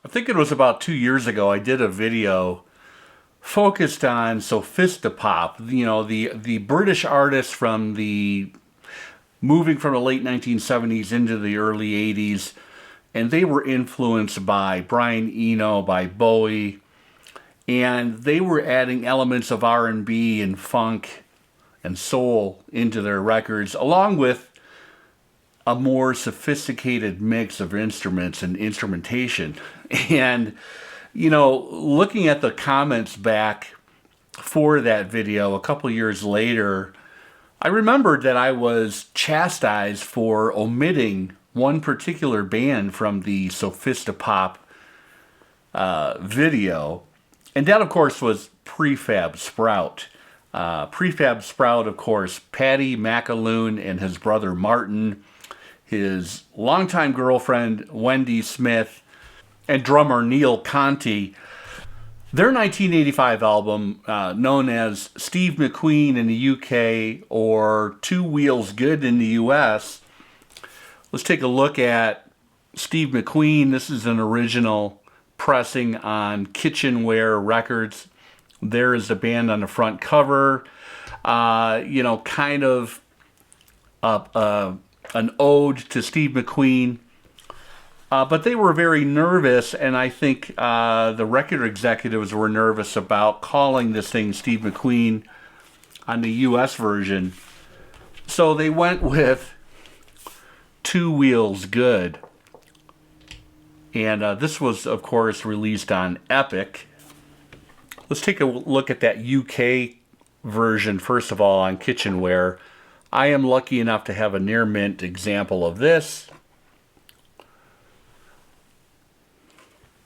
I think it was about 2 years ago, I did a video focused on Sophisti-Pop, the British artist from the moving from the late 1970s into the early 80s, and they were influenced by Brian Eno, by Bowie, and they were adding elements of R&B and funk and soul into their records, along with a more sophisticated mix of instruments and instrumentation. And, looking at the comments back for that video a couple years later, I remembered that I was chastised for omitting one particular band from the Sophisti-Pop video. And that, of course, was Prefab Sprout. Prefab Sprout, of course, Paddy McAloon and his brother Martin, his longtime girlfriend Wendy Smith, and drummer Neil Conti. Their 1985 album, known as Steve McQueen in the UK or Two Wheels Good in the US, let's take a look at Steve McQueen. This is an original pressing on Kitchenware Records. There is the band on the front cover. Kind of an ode to Steve McQueen. But they were very nervous, and I think the record executives were nervous about calling this thing Steve McQueen on the US version. So they went with Two Wheels Good. And this was, of course, released on Epic. Let's take a look at that UK version, first of all, on Kitchenware. I am lucky enough to have a near mint example of this.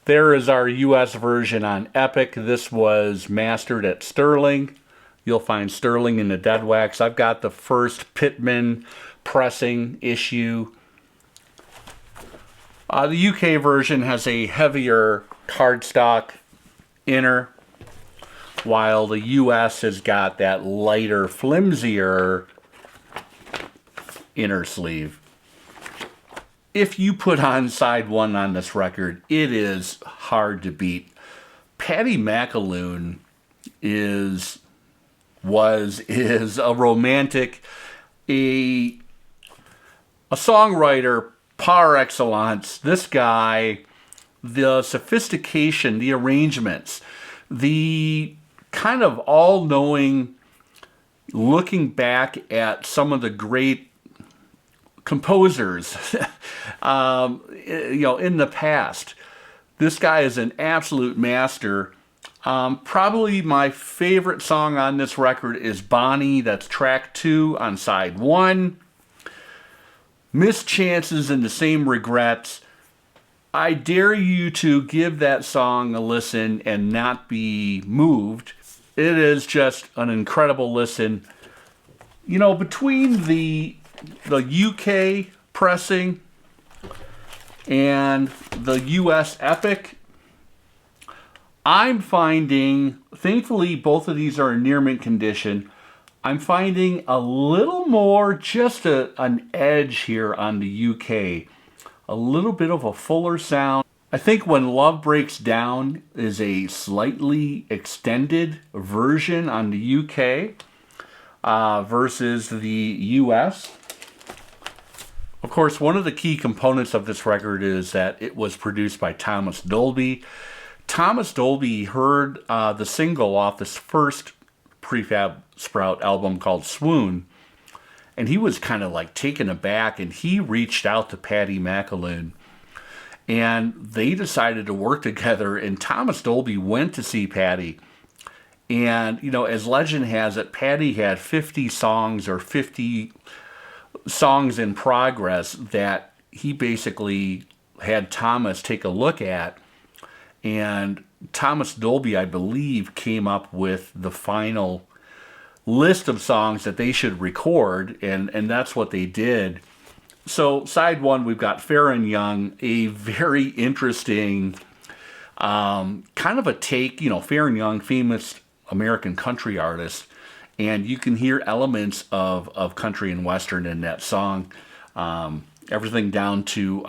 There is our US version on Epic. This was mastered at Sterling. You'll find Sterling in the Dead Wax. I've got the first Pittman pressing issue. The UK version has a heavier cardstock inner, while the US has got that lighter, flimsier inner sleeve. If you put on side one on this record, it is hard to beat. Paddy McAloon is a romantic, a songwriter par excellence. This guy, the sophistication, the arrangements, the kind of all-knowing, looking back at some of the great composers, in the past. This guy is an absolute master. Probably my favorite song on this record is Bonnie. That's track 2 on side 1. Missed Chances and the Same Regrets. I dare you to give that song a listen and not be moved. It is just an incredible listen. Between the UK pressing and the US Epic, I'm finding, thankfully both of these are in near mint condition, I'm finding a little more, just an edge here on the UK. A little bit of a fuller sound. I think When Love Breaks Down is a slightly extended version on the UK versus the US. Of course, one of the key components of this record is that it was produced by Thomas Dolby. Thomas Dolby heard the single off this first Prefab Sprout album called Swoon, and he was kind of like taken aback, and he reached out to Paddy McAloon, and they decided to work together, and Thomas Dolby went to see Paddy. And, as legend has it, Paddy had 50 songs or 50 songs in progress that he basically had Thomas take a look at. And Thomas Dolby, I believe, came up with the final list of songs that they should record, and that's what they did. So side 1, we've got Fair and Young, a very interesting kind of a take, Fair and Young, famous American country artist, and you can hear elements of country and western in that song. Everything down to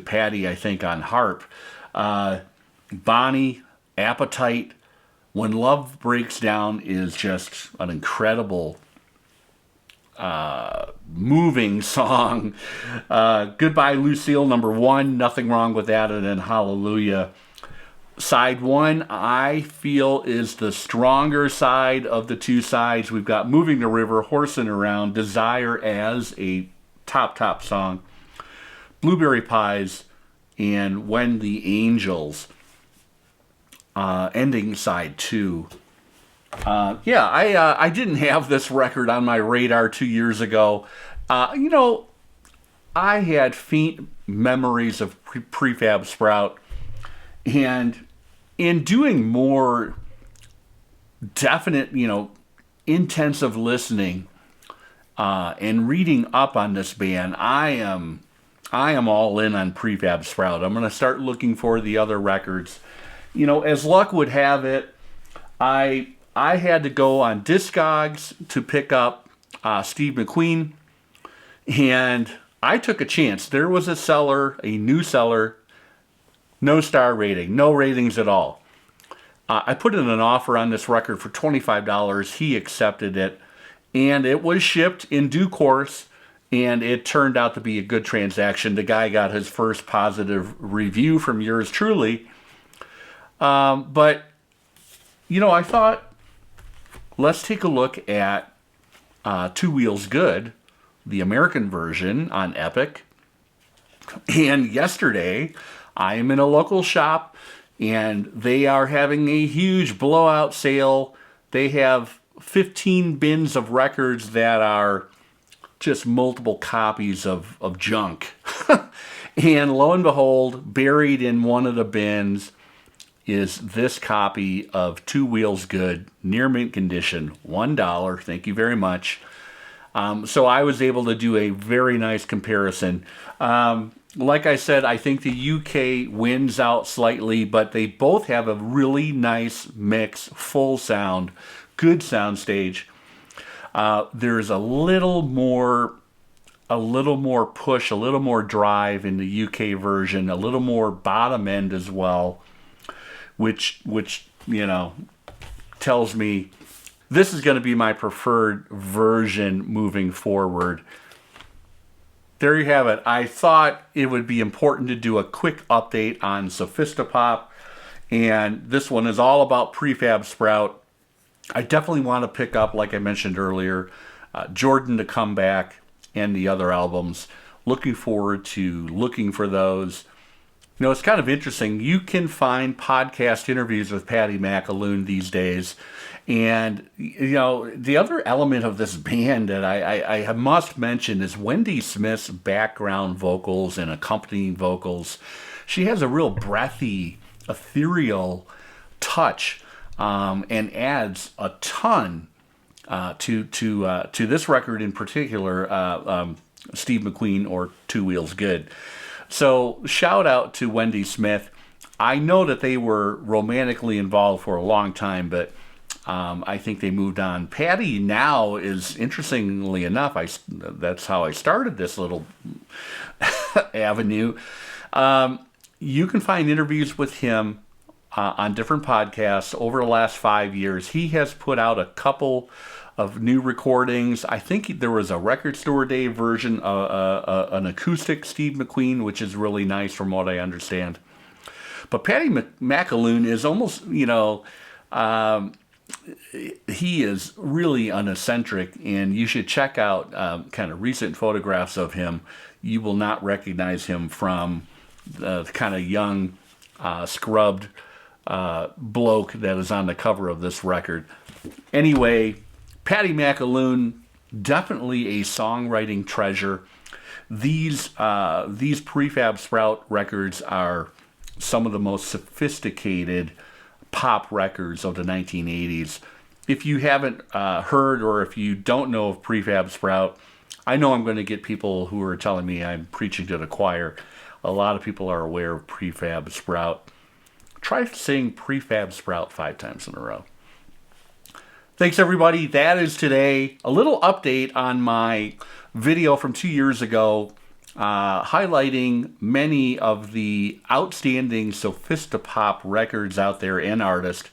Paddy, I think, on harp. Bonnie, Appetite, When Love Breaks Down is just an incredible, moving song. Goodbye Lucille, number 1, nothing wrong with that, and then Hallelujah. Side 1, I feel, is the stronger side of the two sides. We've got Moving the River, Horsing Around, Desire as a top song, Blueberry Pies, and When the Angels, ending side 2. I didn't have this record on my radar 2 years ago. I had faint memories of Prefab Sprout, and in doing more definite, intensive listening and reading up on this band, I am all in on Prefab Sprout. I'm going to start looking for the other records. As luck would have it, I had to go on Discogs to pick up Steve McQueen, and I took a chance. There was a new seller, no star rating, no ratings at all. I put in an offer on this record for $25. He accepted it, and it was shipped in due course, and it turned out to be a good transaction. The guy got his first positive review from yours truly. But I thought, let's take a look at Two Wheels Good, the American version on Epic. And yesterday, I am in a local shop, and they are having a huge blowout sale. They have 15 bins of records that are just multiple copies of junk. And lo and behold, buried in one of the bins is this copy of Two Wheels Good, near mint condition, $1. Thank you very much. So I was able to do a very nice comparison. Like I said, I think the UK wins out slightly, but they both have a really nice mix, full sound, good sound stage. There's a little more push, a little more drive in the UK version, a little more bottom end as well, which tells me this is going to be my preferred version moving forward. There you have it. I thought it would be important to do a quick update on Sophisti-Pop, and this one is all about Prefab Sprout. I definitely want to pick up, like I mentioned earlier, Jordan to Come Back and the other albums. Looking forward to looking for those. It's kind of interesting. You can find podcast interviews with Patty McAloon these days. And, the other element of this band that I must mention is Wendy Smith's background vocals and accompanying vocals. She has a real breathy, ethereal touch, and adds a ton to this record in particular, Steve McQueen or Two Wheels Good. So shout out to Wendy Smith. I know that they were romantically involved for a long time, but I think they moved on. Patty now is, interestingly enough, that's how I started this little avenue. You can find interviews with him on different podcasts over the last 5 years. He has put out a couple of new recordings. I think there was a Record Store Day version, an acoustic Steve McQueen, which is really nice from what I understand. But Patty McAloon is almost, he is really an eccentric, and you should check out kind of recent photographs of him. You will not recognize him from the kind of young, scrubbed bloke that is on the cover of this record. Anyway, Patty McAloon, definitely a songwriting treasure. These Prefab Sprout records are some of the most sophisticated pop records of the 1980s. If you haven't heard, or if you don't know of Prefab Sprout, I know I'm going to get people who are telling me I'm preaching to the choir. A lot of people are aware of Prefab Sprout. Try saying Prefab Sprout 5 times in a row. Thanks, everybody. That is today. A little update on my video from 2 years ago highlighting many of the outstanding Sophisti-Pop records out there and artists.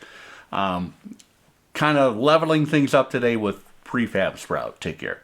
Kind of leveling things up today with Prefab Sprout. Take care.